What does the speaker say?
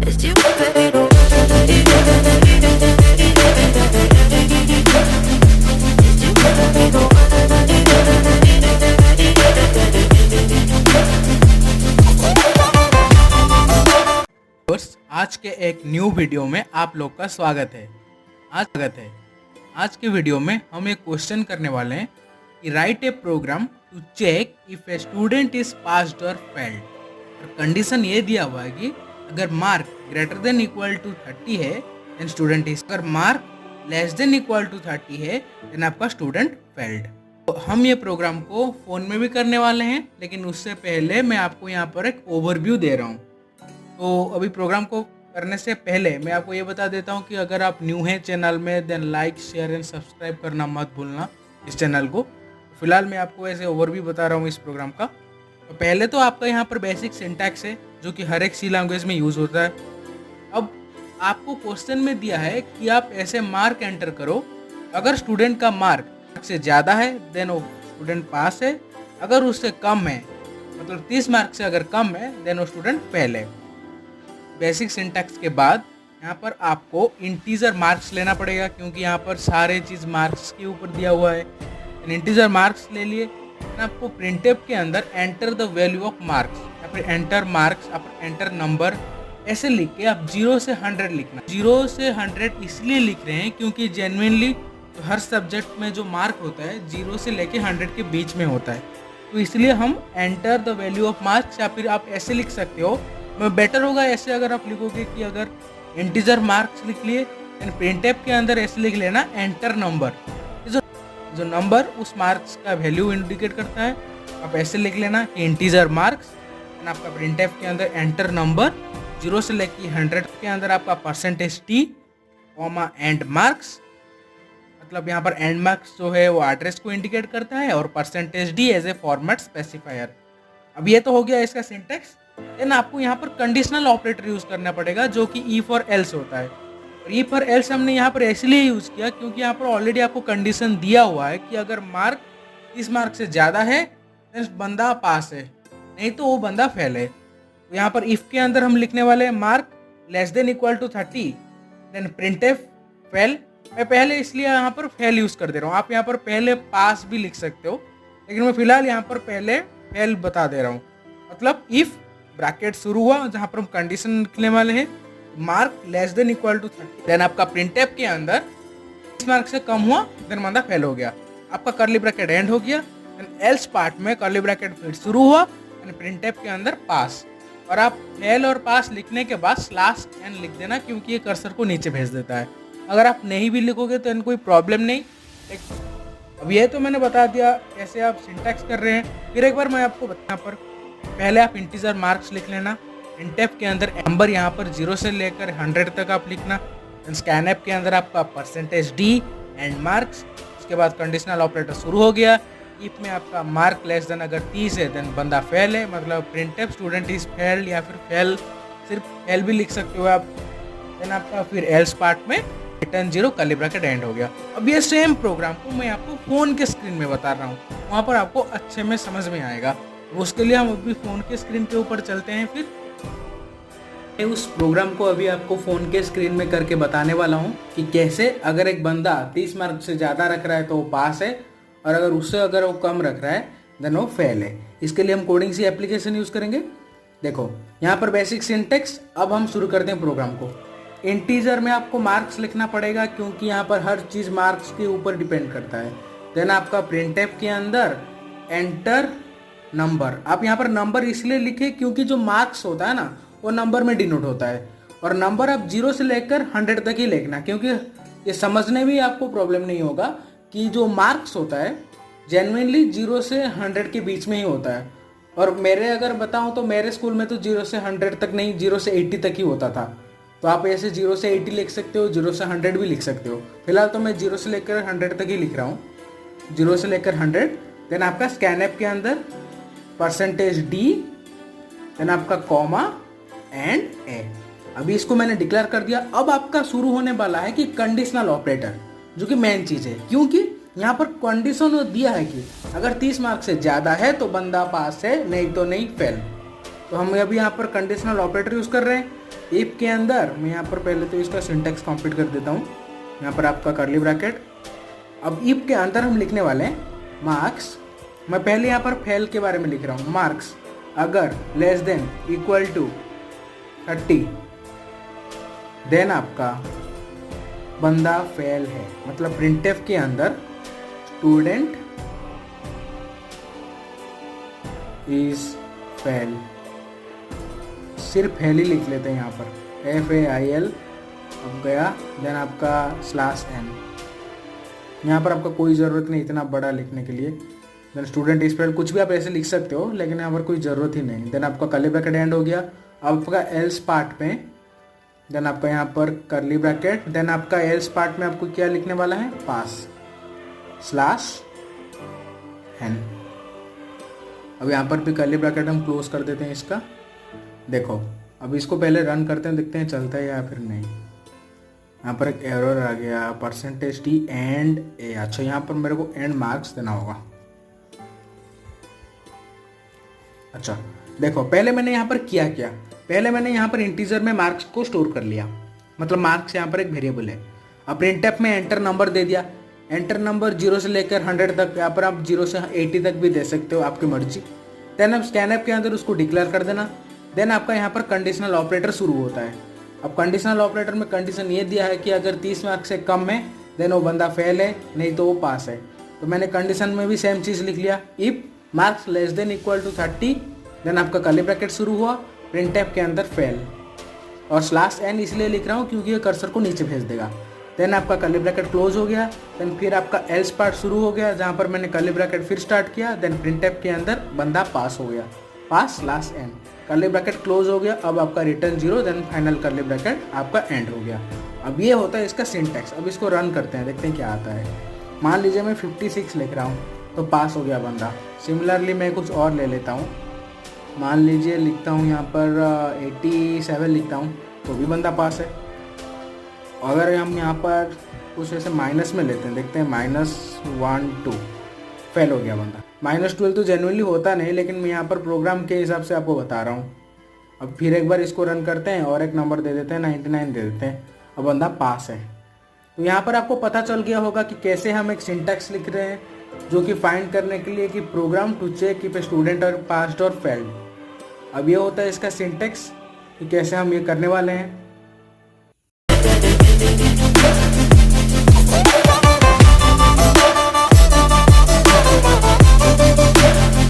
It's you, baby. दोस्त, आज के एक न्यू वीडियो में आप लोग का स्वागत है। आज के वीडियो में हम एक क्वेश्चन करने वाले हैं कि write a program to check if a student is passed or failed. और कंडीशन ये दिया हुआ है कि अगर mark greater than equal to 30 है देन स्टूडेंट इज, अगर mark less than equal to 30 है देन आपका स्टूडेंट फेल्ड। तो हम ये प्रोग्राम को फ़ोन में भी करने वाले हैं, लेकिन उससे पहले मैं आपको यहाँ पर एक ओवरव्यू दे रहा हूँ। तो अभी प्रोग्राम को करने से पहले मैं आपको ये बता देता हूँ कि अगर आप न्यू हैं चैनल में then like share and subscribe करना मत भूलना इस चैनल को। फिलहाल मैं आपको ऐसे ओवरव्यू बता रहा हूँ इस प्रोग्राम का। तो पहले तो आपका यहाँ पर बेसिक सिंटैक्स है जो कि हर एक सी लैंग्वेज में यूज़ होता है। अब आपको क्वेश्चन में दिया है कि आप ऐसे मार्क एंटर करो, अगर स्टूडेंट का मार्क से ज़्यादा है देन वो स्टूडेंट पास है, अगर उससे कम है मतलब 30 मार्क से अगर कम है देन वो स्टूडेंट फेल है। बेसिक सिंटैक्स के बाद यहाँ पर आपको इंटीजर मार्क्स लेना पड़ेगा क्योंकि यहाँ पर सारे चीज़ मार्क्स के ऊपर दिया हुआ है। इंटीजर मार्क्स ले लिए, आपको प्रिंटफ के अंदर enter the value of marks या फिर एंटर मार्क्स या फिर एंटर नंबर ऐसे लिख के आप 0 से 100 लिखना। 0 से 100 इसलिए लिख रहे हैं क्योंकि जेन्युइनली तो हर सब्जेक्ट में जो मार्क होता है 0 से लेके 100 के बीच में होता है, तो इसलिए हम enter the value of marks या फिर आप ऐसे लिख सकते हो। बेटर होगा ऐसे अगर आप लिखोगे कि अगर इंटीजर मार्क्स लिख लिए एंड प्रिंटफ के अंदर ऐसे लिख लेना एंटर नंबर, जो नंबर उस मार्क्स का वैल्यू इंडिकेट करता है आप ऐसे लिख लेना कि इंटीजर मार्क्स एंड आपका प्रिंटफ के अंदर एंटर नंबर 0 से लेके 100 के अंदर आपका percentage T comma and marks, मतलब यहाँ पर एंड मार्क्स जो है वो एड्रेस को इंडिकेट करता है और percentage D as a format specifier. अब ये तो हो गया इसका सिंटैक्स। देन आपको यहाँ पर कंडीशनल ऑपरेटर यूज करना पड़ेगा जो कि ई फॉर एल्स होता है। और ई फॉर एल्स हमने यहाँ पर इसलिए यूज किया क्योंकि यहाँ पर ऑलरेडी आपको कंडीशन दिया हुआ है कि अगर मार्क 30 मार्क से ज़्यादा है देन बंदा पास है, नहीं तो वो बंदा फेल है। तो यहाँ पर इफ के अंदर हम लिखने वाले हैं mark less than equal to 30 then printf fail. मैं पहले इसलिए यहाँ पर फेल यूज कर दे रहा हूँ, आप यहाँ पर पहले पास भी लिख सकते हो, लेकिन मैं फिलहाल यहाँ पर पहले फेल बता दे रहा हूँ। मतलब इफ ब्रैकेट शुरू हुआ जहाँ पर हम कंडीशन लिखने वाले हैं mark less than equal to 30 then आपका प्रिंटफ के अंदर 30 मार्क से कम हुआ देन बंदा फेल हो गया, आपका कर्ली ब्रैकेट एंड हो गया। देन एल्स पार्ट में कर्ली ब्रैकेट फिर शुरू हुआ एंड प्रिंटफ के अंदर पास, और आप फेल और पास लिखने के बाद स्लैश एन लिख देना क्योंकि ये कर्सर को नीचे भेज देता है। अगर आप नहीं भी लिखोगे तो कोई प्रॉब्लम नहीं। अब ये तो मैंने बता दिया कैसे आप सिंटैक्स कर रहे हैं। फिर एक बार मैं आपको बता, पर पहले आप इंटीजर मार्क्स लिख लेना, प्रिंटफ के अंदर नंबर यहाँ पर 0 से लेकर 100 तक आप लिखना, स्कैनएफ के अंदर आपका परसेंटेज डी एंड मार्क्स। उसके बाद कंडीशनल ऑपरेटर शुरू हो गया। इफ में आपका मार्क लेस देन अगर 30 है देन बंदा फेल है, मतलब प्रिंटफ स्टूडेंट इज फेल्ड या फिर फेल, सिर्फ फेल भी लिख सकते हो आप। देन आपका फिर एल्स पार्ट में रिटर्न 0 कर्ली ब्रैकेट एंड हो गया। अब ये सेम प्रोग्राम को मैं आपको फ़ोन के स्क्रीन में बता रहा हूँ, वहाँ पर आपको अच्छे में समझ में आएगा। उसके लिए हम अभी फ़ोन के स्क्रीन के ऊपर चलते हैं। फिर उस प्रोग्राम को अभी आपको फ़ोन के स्क्रीन में करके बताने वाला हूँ कि कैसे अगर एक बंदा 30 मार्क से ज़्यादा रख रहा है तो वो पास है, और अगर उससे अगर वो कम रख रहा है देन वो फेल है। इसके लिए हम कोडिंग सी एप्लीकेशन यूज़ करेंगे। देखो यहाँ पर बेसिक सिंटैक्स। अब हम शुरू करते हैं प्रोग्राम को। इंटीजर में आपको मार्क्स लिखना पड़ेगा क्योंकि यहाँ पर हर चीज़ मार्क्स के ऊपर डिपेंड करता है। देन आपका प्रिंटफ के अंदर एंटर नंबर, आप यहाँ पर नंबर इसलिए लिखे क्योंकि जो मार्क्स होता है ना वो नंबर में डिनोट होता है, और नंबर आप 0 से लेकर 100 तक ही लिखना क्योंकि ये समझने में आपको प्रॉब्लम नहीं होगा कि जो मार्क्स होता है जेन्युइनली 0 से 100 के बीच में ही होता है। और मेरे अगर बताऊँ तो मेरे स्कूल में तो 0 से 100 तक नहीं 0 से 80 तक ही होता था। तो आप ऐसे 0 से 80 लिख सकते हो, 0 से 100 भी लिख सकते हो। फिलहाल तो मैं 0 से लेकर 100 तक ही लिख रहा हूँ, 0 से लेकर 100। देन आपका स्कैनएफ के अंदर परसेंटेज डी, देन आपका कॉमा एंड ए। अभी इसको मैंने डिक्लेयर कर दिया। अब आपका शुरू होने वाला है कि कंडीशनल ऑपरेटर, जो कि मेन चीज़ है क्योंकि यहाँ पर कंडीशन दिया है कि अगर 30 मार्क्स से ज़्यादा है तो बंदा पास है, नहीं तो नहीं फेल। तो हम अभी यहाँ पर कंडीशनल ऑपरेटर यूज़ कर रहे हैं। इफ के अंदर मैं यहाँ पर पहले तो इसका सिंटेक्स कंप्लीट कर देता हूँ। यहाँ पर आपका कर्ली ब्रैकेट। अब इफ के अंदर हम लिखने वाले हैं मार्क्स। मैं पहले यहाँ पर फेल के बारे में लिख रहा हूँ। मार्क्स अगर less than equal to 30 then आपका बंदा फेल है। मतलब प्रिंटफ के अंदर स्टूडेंट इज फेल, सिर्फ फेल ही लिख लेते हैं यहाँ पर FAIL। अब गया देन आपका /n। यहाँ पर आपका कोई ज़रूरत नहीं इतना बड़ा लिखने के लिए। देन स्टूडेंट इज फेल, कुछ भी आप ऐसे लिख सकते हो लेकिन यहाँ पर कोई ज़रूरत ही नहीं। देन आपका कर्ली ब्रैकेट एंड हो गया। अब आपका एल्स पार्ट में देन आपका यहाँ पर कर्ली ब्रैकेट। देन आपका एल्स पार्ट में आपको क्या लिखने वाला है, पास /n। अब यहाँ पर भी कर्ली ब्रैकेट हम क्लोज कर देते हैं इसका। देखो अब इसको पहले रन करते हैं, देखते हैं चलता है या फिर नहीं। यहाँ पर एक एरर आ गया %t एंड ए। अच्छा यहाँ पर मेरे को एंड मार्क्स देना होगा। अच्छा देखो पहले मैंने यहाँ पर किया क्या, पहले मैंने यहाँ पर इंटीजर में मार्क्स को स्टोर कर लिया। मतलब मार्क्स यहाँ पर एक वेरिएबल है। अब प्रिंटफ में एंटर नंबर दे दिया। एंटर नंबर 0 से लेकर 100 तक, यहाँ पर आप 0 से 80 तक भी दे सकते हो, आपकी मर्जी। देन अब स्कैनएफ के अंदर उसको डिक्लेयर कर देना। देन आपका यहाँ पर कंडीशनल ऑपरेटर शुरू होता है। अब कंडीशनल ऑपरेटर में कंडीशन ये दिया है कि अगर 30 मार्क्स से कम है देन वो बंदा फेल है, नहीं तो वो पास है। तो मैंने कंडीशन में भी सेम चीज़ लिख लिया। If marks less than equal to 30 then आपका कर्ली ब्रैकेट शुरू हुआ, प्रिंटफ के अंदर फेल। और /n इसलिए लिख रहा हूँ क्योंकि ये कर्सर को नीचे भेज देगा। देन आपका कर्ली ब्रैकेट क्लोज हो गया। देन फिर आपका एल्स पार्ट शुरू हो गया जहाँ पर मैंने कर्ली ब्रैकेट फिर स्टार्ट किया। देन प्रिंटफ के अंदर बंदा पास हो गया, pass /n। Curly bracket close हो गया। अब आपका return 0 then final curly bracket आपका एंड हो गया। अब ये होता है इसका सिंटैक्स। अब इसको रन करते हैं, देखते हैं क्या आता है। मान लीजिए मैं 56 लिख रहा हूँ तो पास हो गया बंदा। सिमिलरली मैं कुछ और ले लेता हूँ, मान लीजिए लिखता हूँ यहाँ पर 87 लिखता हूँ तो भी बंदा पास है। अगर हम यहाँ पर कुछ ऐसे माइनस में लेते हैं, देखते हैं -1 2 फेल हो गया बंदा। -12 तो जेन्युइनली होता नहीं, लेकिन मैं यहाँ पर प्रोग्राम के हिसाब से आपको बता रहा हूँ। अब फिर एक बार इसको रन करते हैं और एक नंबर दे देते हैं 99 दे देते हैं, अब बंदा पास है। तो यहाँ पर आपको पता चल गया होगा कि कैसे हम एक सिंटैक्स लिख रहे हैं जो कि फाइंड करने के लिए कि program to check if a student और पास्ड और फेल्ड। अब ये होता है इसका सिंटैक्स कि कैसे हम ये करने वाले हैं।